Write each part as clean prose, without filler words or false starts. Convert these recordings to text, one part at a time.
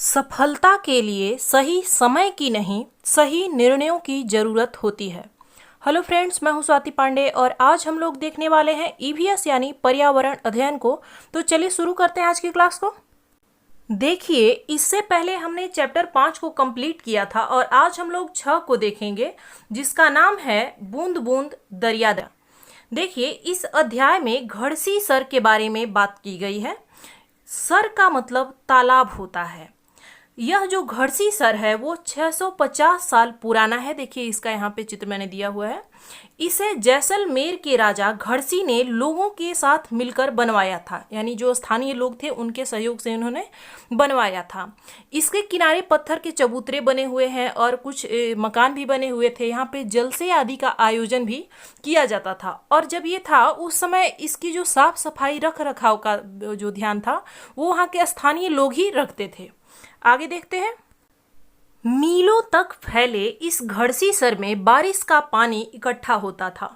सफलता के लिए सही समय की नहीं, सही निर्णयों की ज़रूरत होती है। हेलो फ्रेंड्स, मैं हूं स्वाति पांडे और आज हम लोग देखने वाले हैं ईवीएस यानी पर्यावरण अध्ययन को। तो चलिए शुरू करते हैं आज की क्लास को। देखिए, इससे पहले हमने चैप्टर 5 को कंप्लीट किया था और आज हम लोग 6 को देखेंगे, जिसका नाम है बूंद बूंद दरिया। देखिए, इस अध्याय में घड़सी सर के बारे में बात की गई है। सर का मतलब तालाब होता है। यह जो घड़सी सर है वो 650 साल पुराना है। देखिए, इसका यहाँ पे चित्र मैंने दिया हुआ है। इसे जैसलमेर के राजा घड़सी ने लोगों के साथ मिलकर बनवाया था, यानी जो स्थानीय लोग थे उनके सहयोग से उन्होंने बनवाया था। इसके किनारे पत्थर के चबूतरे बने हुए हैं और कुछ मकान भी बने हुए थे। यहाँ पे जलसे आदि का आयोजन भी किया जाता था। और जब ये था उस समय इसकी जो साफ सफाई रख रखाव का जो ध्यान था वो वहाँ के स्थानीय लोग ही रखते थे। आगे देखते हैं। मीलों तक फैले इस घड़सी सर में बारिश का पानी इकट्ठा होता था।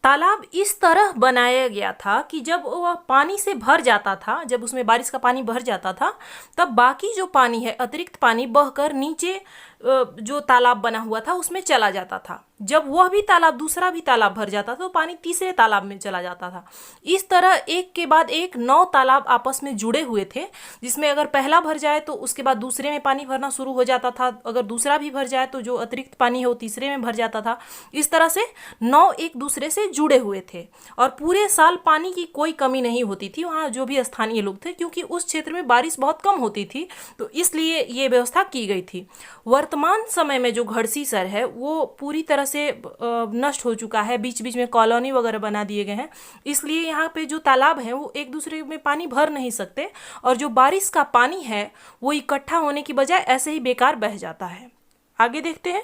तालाब इस तरह बनाया गया था कि जब वह पानी से भर जाता था, जब उसमें बारिश का पानी भर जाता था, तब बाकी जो पानी है, अतिरिक्त पानी बहकर नीचे जो तालाब बना हुआ था उसमें चला जाता था। जब वह भी तालाब, दूसरा भी तालाब भर जाता था तो पानी तीसरे तालाब में चला जाता था। इस तरह एक के बाद एक 9 तालाब आपस में जुड़े हुए थे, जिसमें अगर पहला भर जाए तो उसके बाद दूसरे में पानी भरना शुरू हो जाता था। अगर दूसरा भी भर जाए तो जो अतिरिक्त पानी है वो तीसरे में भर जाता था। इस तरह से 9 एक दूसरे से जुड़े हुए थे और पूरे साल पानी की कोई कमी नहीं होती थी वहाँ जो भी स्थानीय लोग थे, क्योंकि उस क्षेत्र में बारिश बहुत कम होती थी, तो इसलिए ये व्यवस्था की गई थी। वर्तमान समय में जो घड़सी सर है वो पूरी तरह से नष्ट हो चुका है। बीच बीच में कॉलोनी वगैरह बना दिए गए हैं, इसलिए यहाँ पे जो तालाब है वो एक दूसरे में पानी भर नहीं सकते और जो बारिश का पानी है वो इकट्ठा होने की बजाय ऐसे ही बेकार बह जाता है। आगे देखते हैं।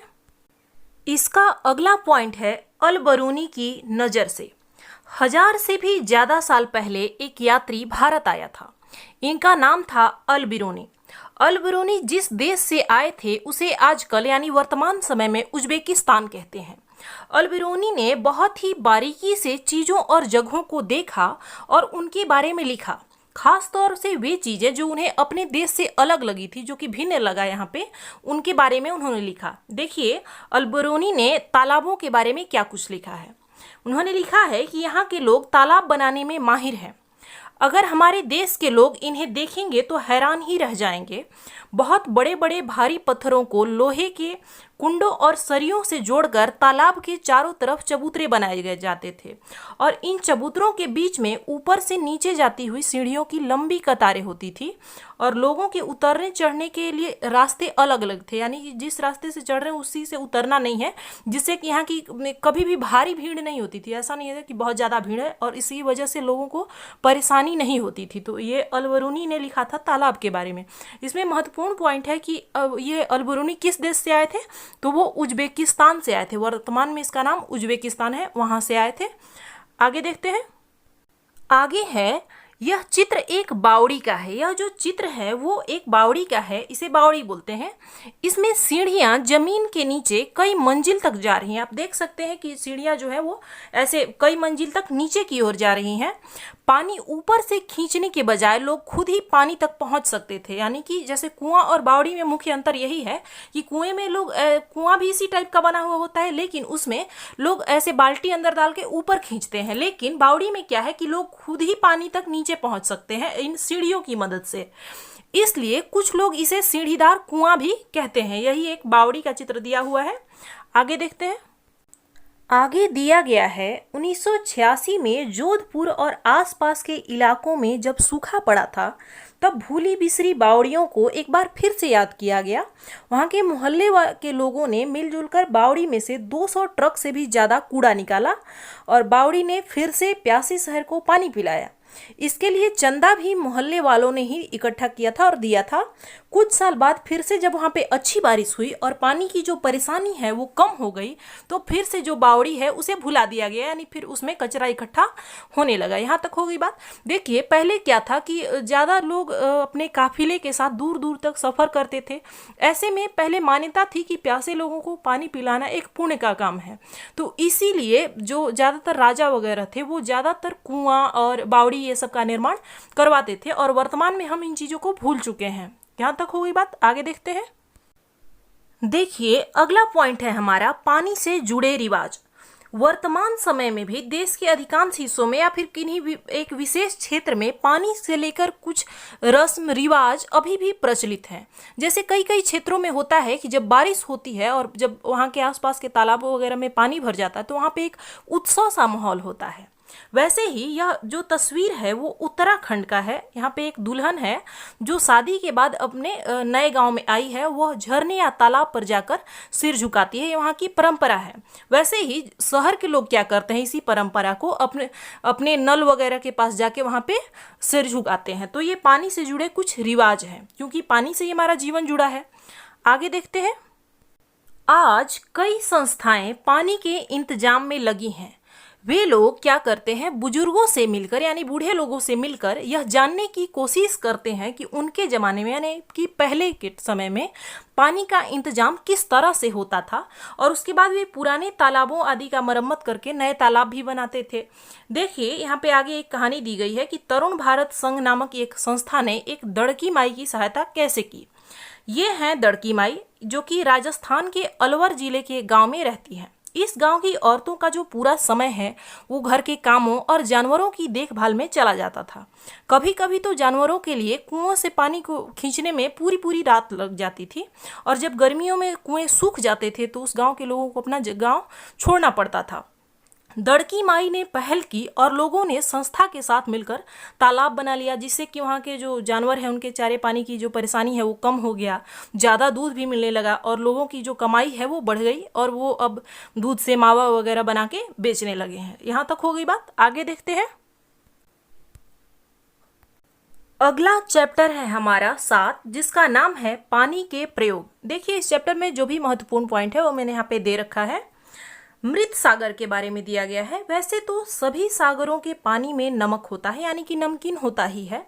इसका अगला पॉइंट है अलबरूनी की नज़र से। 1000 से भी ज़्यादा साल पहले एक यात्री भारत आया था। इनका नाम था अलबरूनी। अलबरूनी जिस देश से आए थे उसे आजकल यानी वर्तमान समय में उज्बेकिस्तान कहते हैं। अलबरूनी ने बहुत ही बारीकी से चीज़ों और जगहों को देखा और उनके बारे में लिखा। खास तौर से वे चीज़ें जो उन्हें अपने देश से अलग लगी थी, जो कि भिन्न लगा यहाँ पे, उनके बारे में उन्होंने लिखा। देखिए, अलबरूनी ने तालाबों के बारे में क्या कुछ लिखा है। उन्होंने लिखा है कि यहाँ के लोग तालाब बनाने में माहिर हैं। अगर हमारे देश के लोग इन्हें देखेंगे तो हैरान ही रह जाएंगे। बहुत बड़े बड़े भारी पत्थरों को लोहे के कुंडों और सरियों से जोड़कर तालाब के चारों तरफ चबूतरे बनाए गए जाते थे और इन चबूतरों के बीच में ऊपर से नीचे जाती हुई सीढ़ियों की लंबी कतारें होती थी और लोगों के उतरने चढ़ने के लिए रास्ते अलग अलग थे, यानी कि जिस रास्ते से चढ़ रहे हैं उसी से उतरना नहीं है, जिससे कि यहाँ की कभी भी भारी भीड़ नहीं होती थी। ऐसा नहीं है कि बहुत ज़्यादा भीड़ है और इसी वजह से लोगों को परेशानी नहीं होती थी। तो ये अलबरूनी ने लिखा था तालाब के बारे में। इसमें महत्वपूर्ण पॉइंट है कि ये अलबरूनी किस देश से आए थे, तो वो उज्बेकिस्तान से आए थे। वर्तमान में इसका नाम उज्बेकिस्तान है, वहाँ से आए थे। आगे देखते हैं। आगे है, यह चित्र एक बावड़ी का है। यह जो चित्र है वो एक बावड़ी का है, इसे बावड़ी बोलते हैं। इसमें सीढ़ियाँ जमीन के नीचे कई मंजिल तक जा रही हैं। आप देख सकते हैं कि सीढ़ियाँ जो है वो ऐसे कई मंजिल तक नीचे की ओर जा रही हैं। पानी ऊपर से खींचने के बजाय लोग खुद ही पानी तक पहुंच सकते थे, यानी कि जैसे कुआं और बावड़ी में मुख्य अंतर यही है कि कुएं में लोग, कुआं भी इसी टाइप का बना हुआ होता है, लेकिन उसमें लोग ऐसे बाल्टी अंदर डाल के ऊपर खींचते हैं। लेकिन बावड़ी में क्या है कि लोग खुद ही पानी तक नीचे पहुंच सकते हैं इन सीढ़ियों की मदद से, इसलिए कुछ लोग इसे सीढ़ीदार कुआं भी कहते हैं। यही एक बावड़ी का चित्र दिया हुआ है। आगे देखते हैं। आगे दिया गया है, 1986 में जोधपुर और आसपास के इलाकों में जब सूखा पड़ा था तब भूली बिसरी बावड़ियों को एक बार फिर से याद किया गया। वहाँ के मोहल्ले के लोगों ने मिलजुल कर बावड़ी में से 200 ट्रक से भी ज़्यादा कूड़ा निकाला और बावड़ी ने फिर से प्यासे शहर को पानी पिलाया। इसके लिए चंदा भी मोहल्ले वालों ने ही इकट्ठा किया था और दिया था। कुछ साल बाद फिर से जब वहाँ पे अच्छी बारिश हुई और पानी की जो परेशानी है वो कम हो गई, तो फिर से जो बावड़ी है उसे भुला दिया गया, यानी फिर उसमें कचरा इकट्ठा होने लगा। यहाँ तक हो गई बात। देखिए, पहले क्या था कि ज़्यादा लोग अपने काफिले के साथ दूर दूर तक सफ़र करते थे। ऐसे में पहले मान्यता थी कि प्यासे लोगों को पानी पिलाना एक पुण्य का काम है, तो इसीलिए जो ज़्यादातर राजा वगैरह थे वो ज़्यादातर कुआं और बावड़ी ये सब का निर्माण करवाते थे और वर्तमान में हम इन चीज़ों को भूल चुके हैं। यहाँ तक हो गई बात, आगे देखते हैं। देखिए अगला पॉइंट है हमारा पानी से जुड़े रिवाज। वर्तमान समय में भी देश के अधिकांश हिस्सों में या फिर किन्हीं भी एक विशेष क्षेत्र में पानी से लेकर कुछ रस्म रिवाज अभी भी प्रचलित हैं। जैसे कई कई क्षेत्रों में होता है कि जब बारिश होती है और जब वहाँ के आसपास के तालाबों वगैरह में पानी भर जाता है तो वहाँ पे एक उत्सव सा माहौल होता है। वैसे ही यह जो तस्वीर है वो उत्तराखंड का है। यहाँ पे एक दुल्हन है जो शादी के बाद अपने नए गांव में आई है, वह झरने या तालाब पर जाकर सिर झुकाती है, वहाँ की परंपरा है। वैसे ही शहर के लोग क्या करते हैं, इसी परंपरा को अपने अपने नल वगैरह के पास जाके वहाँ पे सिर झुकाते हैं। तो ये पानी से जुड़े कुछ रिवाज हैं, क्योंकि पानी से ही हमारा जीवन जुड़ा है। आगे देखते हैं। आज कई संस्थाएं पानी के इंतजाम में लगी हैं। वे लोग क्या करते हैं, बुजुर्गों से मिलकर यानी बूढ़े लोगों से मिलकर यह जानने की कोशिश करते हैं कि उनके ज़माने में यानी कि पहले के समय में पानी का इंतजाम किस तरह से होता था, और उसके बाद वे पुराने तालाबों आदि का मरम्मत करके नए तालाब भी बनाते थे। देखिए यहाँ पे आगे एक कहानी दी गई है कि तरुण भारत संघ नामक एक संस्था ने एक दड़की माई की सहायता कैसे की। ये हैं दड़की माई, जो कि राजस्थान के अलवर जिले के गाँव में रहती हैं। इस गांव की औरतों का जो पूरा समय है वो घर के कामों और जानवरों की देखभाल में चला जाता था। कभी कभी तो जानवरों के लिए कुओं से पानी को खींचने में पूरी पूरी रात लग जाती थी, और जब गर्मियों में कुएं सूख जाते थे तो उस गांव के लोगों को अपना गांव छोड़ना पड़ता था। दड़की माई ने पहल की और लोगों ने संस्था के साथ मिलकर तालाब बना लिया, जिससे कि वहाँ के जो जानवर हैं उनके चारे पानी की जो परेशानी है वो कम हो गया, ज़्यादा दूध भी मिलने लगा और लोगों की जो कमाई है वो बढ़ गई, और वो अब दूध से मावा वगैरह बना के बेचने लगे हैं। यहाँ तक हो गई बात, आगे देखते हैं। अगला चैप्टर है हमारा 7, जिसका नाम है पानी के प्रयोग। देखिए इस चैप्टर में जो भी महत्वपूर्ण पॉइंट है वो मैंने यहाँ पे दे रखा है। मृत सागर के बारे में दिया गया है। वैसे तो सभी सागरों के पानी में नमक होता है, यानी कि नमकीन होता ही है,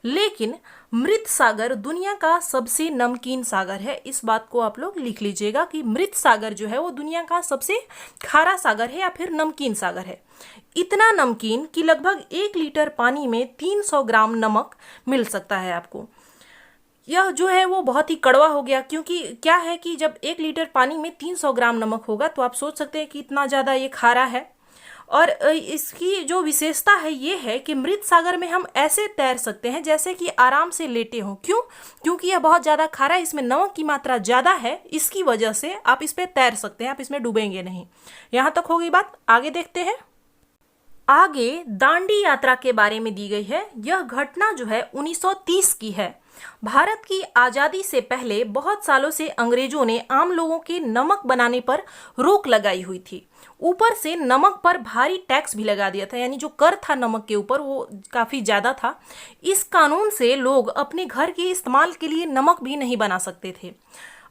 लेकिन मृत सागर दुनिया का सबसे नमकीन सागर है। इस बात को आप लोग लिख लीजिएगा कि मृत सागर जो है वो दुनिया का सबसे खारा सागर है या फिर नमकीन सागर है। इतना नमकीन कि लगभग 1 लीटर पानी में 300 ग्राम नमक मिल सकता है आपको। यह जो है वो बहुत ही कड़वा हो गया, क्योंकि क्या है कि जब 1 लीटर पानी में 300 ग्राम नमक होगा तो आप सोच सकते हैं कि इतना ज़्यादा ये खारा है। और इसकी जो विशेषता है ये है कि मृत सागर में हम ऐसे तैर सकते हैं जैसे कि आराम से लेटे हों। क्यों? क्योंकि यह बहुत ज़्यादा खारा है, इसमें नमक की मात्रा ज़्यादा है, इसकी वजह से आप इस पर तैर सकते हैं, आप इसमें डूबेंगे नहीं। यहाँ तक हो गई बात, आगे देखते हैं। आगे दांडी यात्रा के बारे में दी गई है। यह घटना जो है 1930 की है। भारत की आज़ादी से पहले बहुत सालों से अंग्रेजों ने आम लोगों के नमक बनाने पर रोक लगाई हुई थी। ऊपर से नमक पर भारी टैक्स भी लगा दिया था, यानी जो कर था नमक के ऊपर वो काफ़ी ज़्यादा था। इस कानून से लोग अपने घर के इस्तेमाल के लिए नमक भी नहीं बना सकते थे।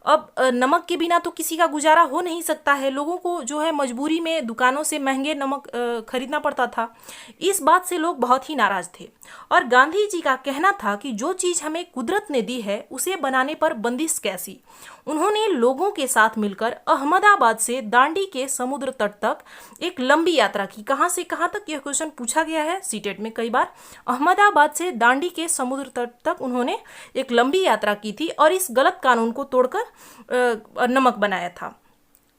अब नमक के बिना तो किसी का गुजारा हो नहीं सकता है। लोगों को जो है मजबूरी में दुकानों से महंगे नमक खरीदना पड़ता था। इस बात से लोग बहुत ही नाराज थे, और गांधी जी का कहना था कि जो चीज़ हमें कुदरत ने दी है उसे बनाने पर बंदिश कैसी। उन्होंने लोगों के साथ मिलकर अहमदाबाद से दांडी के समुद्र तट तक एक लंबी यात्रा की। कहाँ से कहाँ तक, यह क्वेश्चन पूछा गया है सीटेट में कई बार। अहमदाबाद से दांडी के समुद्र तट तक उन्होंने एक लंबी यात्रा की थी और इस गलत कानून को तोड़कर नमक बनाया था।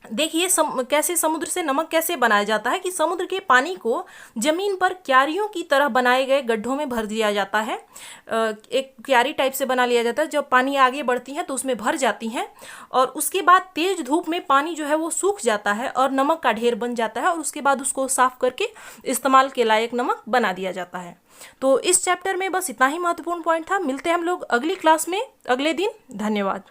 देखिए कैसे समुद्र से नमक कैसे बनाया जाता है कि समुद्र के पानी को जमीन पर क्यारियों की तरह बनाए गए गड्ढों में भर दिया जाता है। एक क्यारी टाइप से बना लिया जाता है। जब पानी आगे बढ़ती है तो उसमें भर जाती हैं, और उसके बाद तेज धूप में पानी जो है वो सूख जाता है और नमक का ढेर बन जाता है, और उसके बाद उसको साफ करके इस्तेमाल के लायक नमक बना दिया जाता है। तो इस चैप्टर में बस इतना ही महत्वपूर्ण पॉइंट था। मिलते हैं हम लोग अगली क्लास में अगले दिन। धन्यवाद।